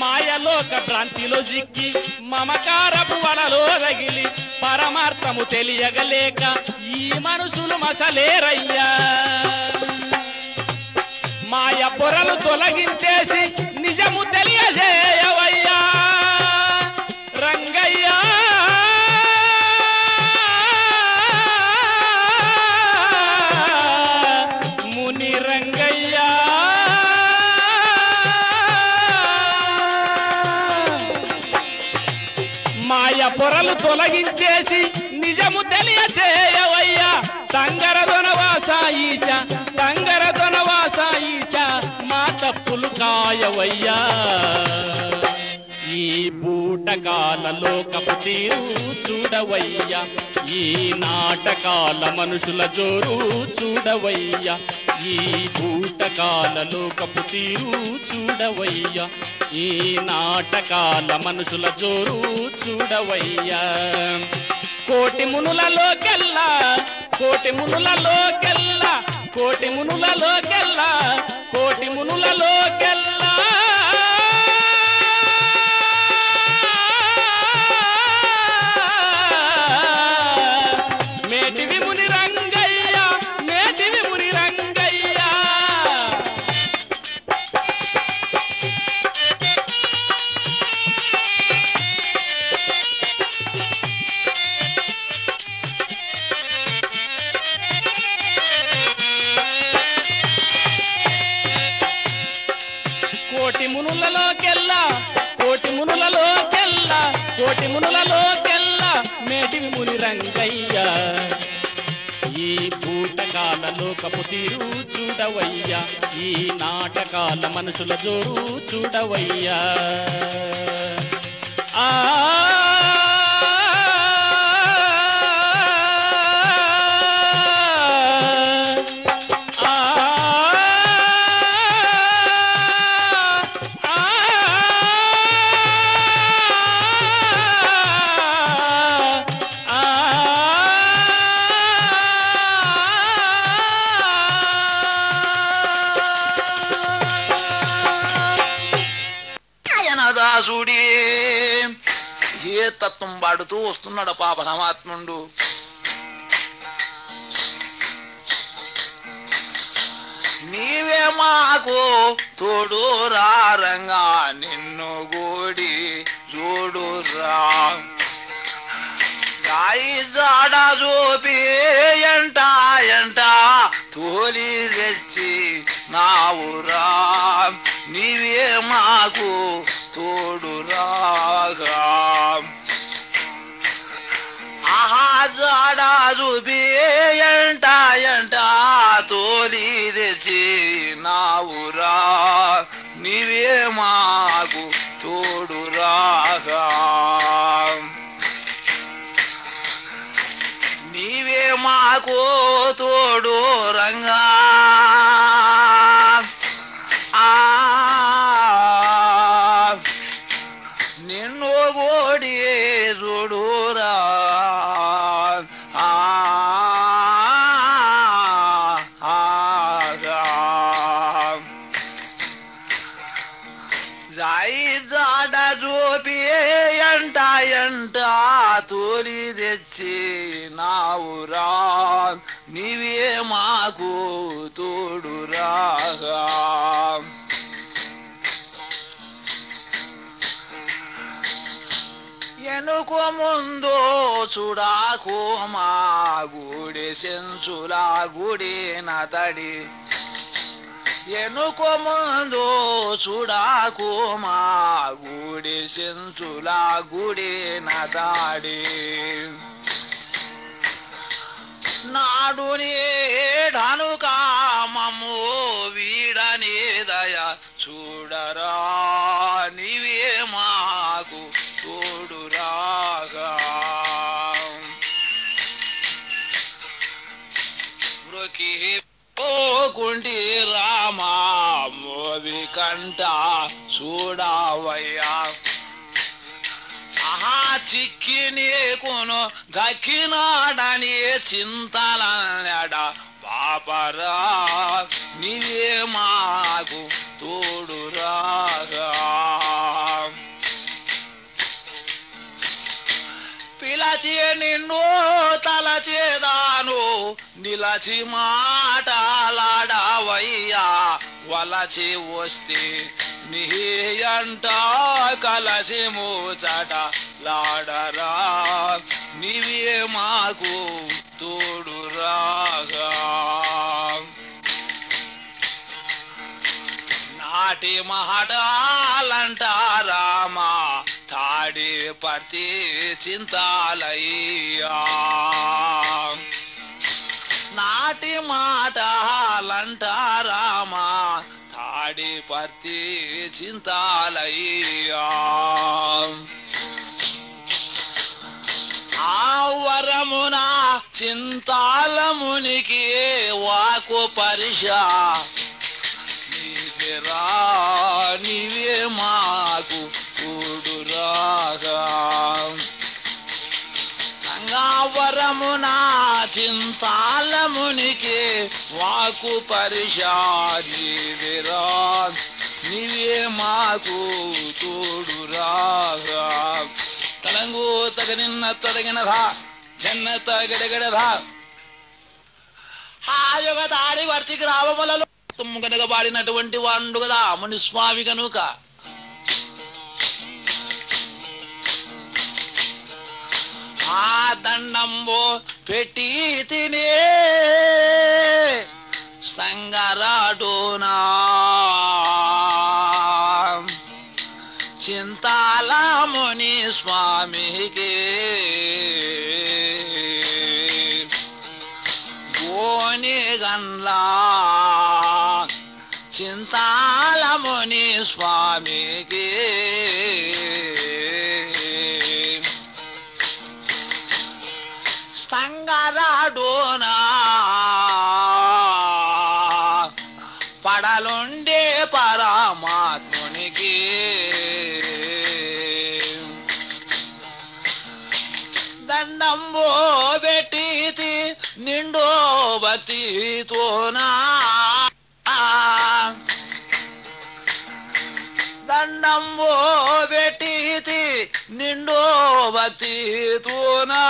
మాయలోక భ్రాంతిలో జిక్కి మమకారపు వలలో రగిలి పరమార్థము తెలియగలేక ఈ మనుషులు మసలేరయ్యా. మాయ పొరలు తొలగించేసి నిజము తెలియజేయవయ్యా రంగయ్యా. ముని రంగయ్యా మాయ పొరలు తొలగించేసి నిజము తెలియచేయవయ్యా. తంగర దొనవాస ఈశ తంగర దొనవాస ఈశ మా తప్పులు కాయవయ్యా. ఈ బూటకాల లోకపు తీరు చూడవయ్యా. ఈ నాటకాల మనుషుల జోరు చూడవయ్యా. ఈ బూటకాల లోకపు తీరు చూడవయ్యా. ఈ నాటకాల మనుషుల జోరు చూడవయ్యా. కోటి మునులలోకెల్లా కోటి మునులలోకెల్లా కోటి మునులలోకెల్లా కోటి మునులలోకెల్లా మేటివి ముని రంగయ్య మేటివి ముని రంగయ్య. కోటి మునులలోకెల్లా కోటి మునులలోకెల్లా కోటి మునులలోకెల్లా మేటివి ముని రంగయ్య. ఈ బూటకాల లోకపు తీరు చూడవయ్యా. ఈ నాటకాల మనుషుల జోరు చూడవయ్యా. ఆ దాసుడే ఏ తత్వం పాడుతూ వస్తున్నాడు పాప పరమాత్ముడు. నీవే మాకు తోడు రంగా నిన్ను గోడి జోడు రా సాయి జాడ చూపి ఎంట ఎంట తోలి తెచ్చి నావురా. నీవే మాకు తోడు రాగా ఆహా జాడ చూపి ఎంట ఎంట తోలి తెచ్చి నావురా. నీవే మాకు తోడు రాగా నీవే మాకు తోడు రంగా. నిన్ను గోడి చూడురా జాయి జాడ చూపి ఎంట ఎంట తోలి తెచ్చి నావురా. నీవే మాకు తోడు రాగా ఎనుకు ముందు చూడాకు మా గుడి సెంచులా గుడి నతడి. ఎనుకు ముందు చూడాకు మా గుడి సెంచులా గుడి నతాడి. నాడు నేడను కామము వీడని దయ చూడరా. నీవే మాకు తోడు రాగా మృకి పోకుంటి రామా మోవి కంట చూడవయ్యా. ఆహా చిక్కి నీకును దక్కినాడని చింతలనడ పాపరా. నీవే మా నిన్ను తలచేదాను నిలచి మాటలాడవయ్యా వలచి వస్తే నీ అంట కలసి ముచ్చట లాడరా నీవే మాకు తోడు రాగా నాటి మాటలంటారామా తాడి పతి చింతాలయ్యా నాటి మాటలంటారామా తాడి పతి చింతాలయ్యా ఆ వరమున చింతాలమునికి వాకు పరిషా నీవే మాకు కూడు రాగా వరమున చింతాలమునికి వాకు పరిషా నీవే మాకు తోడు రాగా తలంగు తగనిన్న తొడగినదా జన్నత గడగడదా ఆ యొక్క తాడి వర్తికి రావములలో కనుక పాడినటువంటి వాడు కదా మునిస్వామి కనుక ఆ దండంబో పెట్టి తినే సంగరాడునా చింతాలముని స్వామికి గోని గన్లా చింతాలముని స్వామికి సంగరాడునా పడలుండే పరమాత్మునికి దండంబో బెట్టితి నిండో బతితోనా దండంబో బెట్టితి నిండో బతితోనా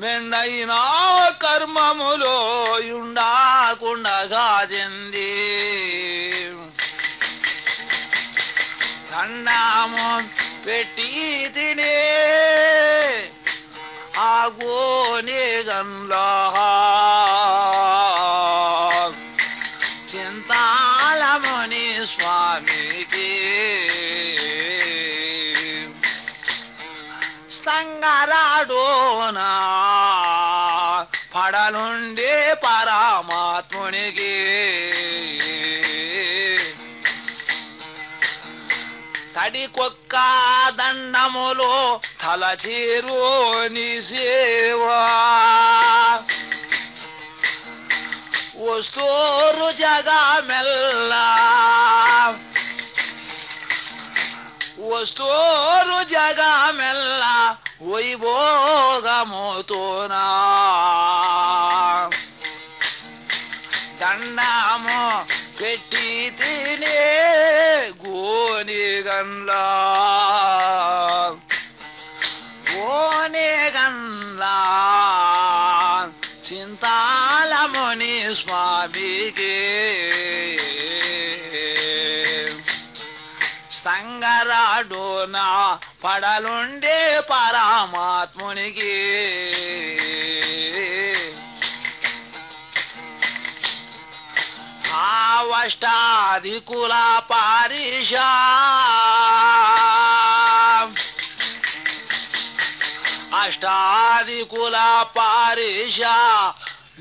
మెండైన కర్మములో ఉండకుండగా చెంది దండము పెట్టి తినే ఆగోని గన్లా చింతాలముని స్వామికి సంగరాడోనా పడలుండే పరమాత్మునికి తడికొక్క దండములో తలచేరోని సేవా వస్తోరు జగమెల్లా వస్తోరు జగమెల్లా వైభోగముతోనా దండము పెట్టి తినే గోని గన్లా చింతాలముని స్వామికి సంగరాడునా పడలుండే పరమాత్మునికి ఆవష్టాదికుల పారిషా అష్టాదికుల పారిషా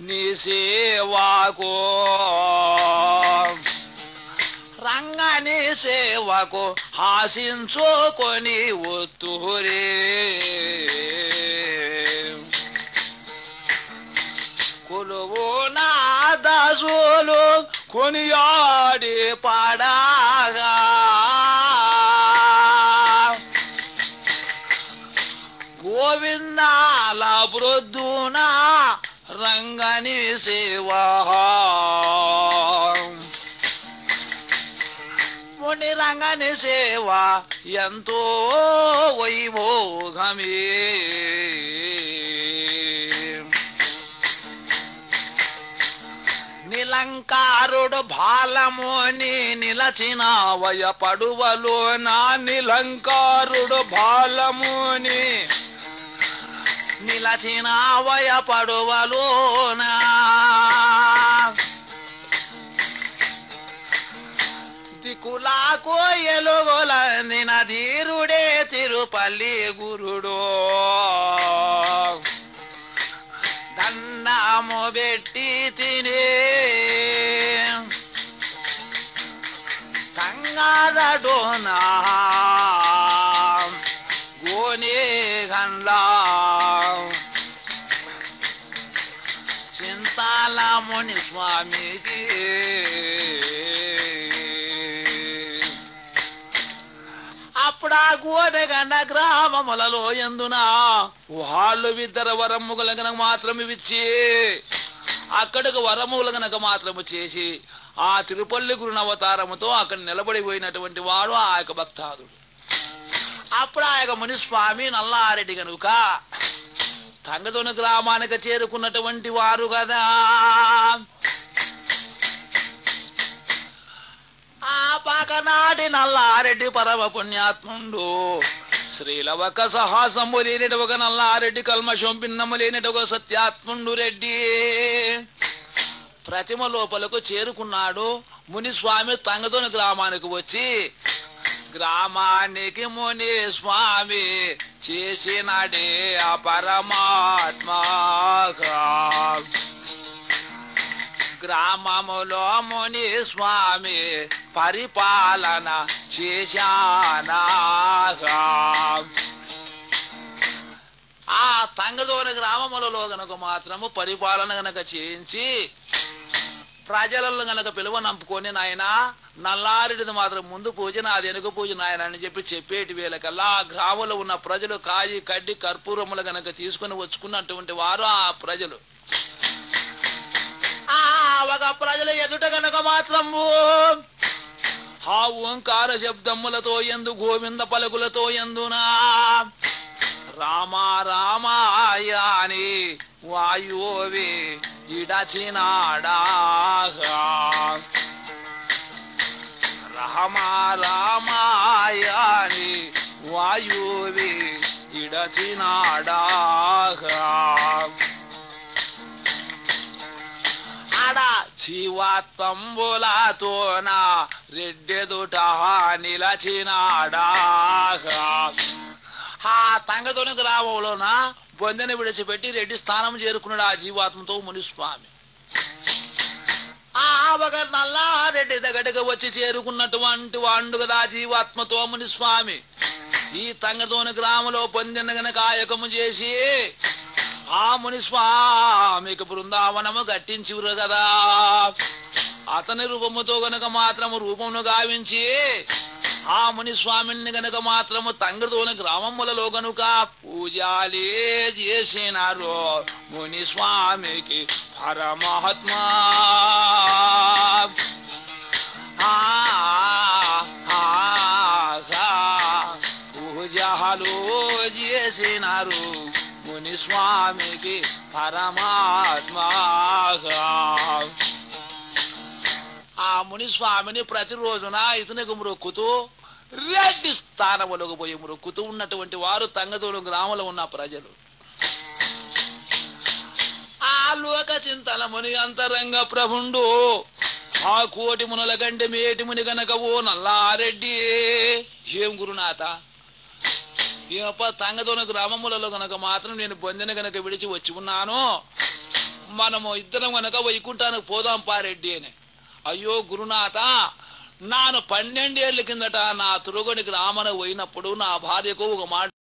నీ సేవకు రంగని సేవకు ఆశించుకొని ఒత్తురే కొలువు నా దాసులు కొనియాడి పాడగా గోవిందాల ప్రొద్దున రంగని సేవ ముని రంగని సేవ ఎంతో వైభోగమే. నిలంకారుడు బాలముని నిలచిన వయపడువలో నా నిలంకారుడు బాలముని నిలచిన వయపడువలోనా దిక్కులా కోయలుగొలందిన ధీరుడే తిరుపల్లి గురుడో దండము పెట్టి తినే కంగారడోనా గోనే గండ్లా చింతాల ముని స్వామికి అప్పుడా గోడగండ గ్రామములలో ఎందునా వాళ్ళు ఇద్దరు వరముల గనక మాత్రం ఇచ్చి అక్కడికి వరముల గనక మాత్రము చేసి ఆ తిరుపల్లి గురుని అవతారముతో అక్కడ నిలబడిపోయినటువంటి వాడు ఆ యొక్క భక్తాదుడు. అప్పుడు ఆ యొక్క మునిస్వామి నల్లారెడ్డి గనుక తంగదొన గ్రామానికి చేరుకున్నటువంటి వారు కదా. ఆ పక్కనాటి నల్లారెడ్డి పరమ పుణ్యాత్ముండు శ్రీలవక సాహసము లేనిటి ఒక నల్లారెడ్డి కల్మషం భిన్నము లేనిటి ఒక సత్యాత్ముండు రెడ్డి ప్రతిమ లోపలకు చేరుకున్నాడు. మునిస్వామి తంగదొన గ్రామానికి వచ్చి గ్రామానికి ముని స్వామి చేసినడే ఆ పరమాత్మ గ్రామములో ముని స్వామి పరిపాలన చేశానా. ఆ తంగదోని గ్రామములలో గనక మాత్రము పరిపాలన గనక చేయించి ప్రజలను గనక పిలువ నంపుకొని నాయన నల్లారెడ్డిది మాత్రం ముందు పూజ నాది వెనుక పూజ నాయన అని చెప్పేటి వేళకల్లా ఆ గ్రామంలో ఉన్న ప్రజలు కాయి కడ్డి కర్పూరములు గనక తీసుకుని వచ్చుకున్నటువంటి వారు ఆ ప్రజలు ఒక ప్రజల ఎదుట గనక మాత్రము ఆ ఓంకార శబ్దములతో ఎందు గోవింద పలుకులతో ఎందునా రామా రామాయ అని వాయువే ఇడచినాడా రామా రామాయ అని వాయువే ఇడచినాడా జీవాత్మంబులతోన రెడ్డెదుట నిలచినాడా. ఆ తంగదొని గ్రామంలోన బొందెని విడిచిపెట్టి రెడ్డి స్థానం చేరుకున్నాడు ఆ జీవాత్మతో మునిస్వామి. ఆ ఒక నల్లారెడ్డి దగ్గరికి వచ్చి చేరుకున్నటువంటి వాడు కదా జీవాత్మతో మునిస్వామి. ఈ తంగదొని గ్రామంలో పొందిన గనక కాయకము చేసి ఆ మునిస్వామికి బృందావనము కట్టించిరు కదా. అతని రూపముతో గనక మాత్రము రూపమును గావించి ఆ మునిస్వామిని గనక మాత్రము తంగదొని గ్రామములలో గనుక పూజాలే చేసినారు మునిస్వామికి పరమాత్మా. పూజలు చేసినారు మునిస్వామికి పరమాత్మా. ఆ మునిస్వామిని ప్రతిరోజున ఇతనికి మొక్కుతూ రెడ్డి స్థానములకు పోయి మొక్కుతూ ఉన్నటువంటి వారు తంగదొని గ్రామంలో ఉన్న ప్రజలు. ఆ లోక చింతన ముని అంతరంగ ప్రభుండు ఆ కోటి మునుల కంటే మేటి ముని గనక ఓ నల్లారెడ్డి ఏం గురునాథ తంగదొని గ్రామములలో గనక మాత్రం నేను బొందెన గనక విడిచి వచ్చి ఉన్నాను. మనము ఇద్దరం గనక వైకుంఠానికి పోదాం పారెడ్డి అని. అయ్యో గురునాథ నాను 12 ఏళ్ల కిందట నా తురుగొని గ్రామన పోయినప్పుడు నా భార్యకు ఒక మాట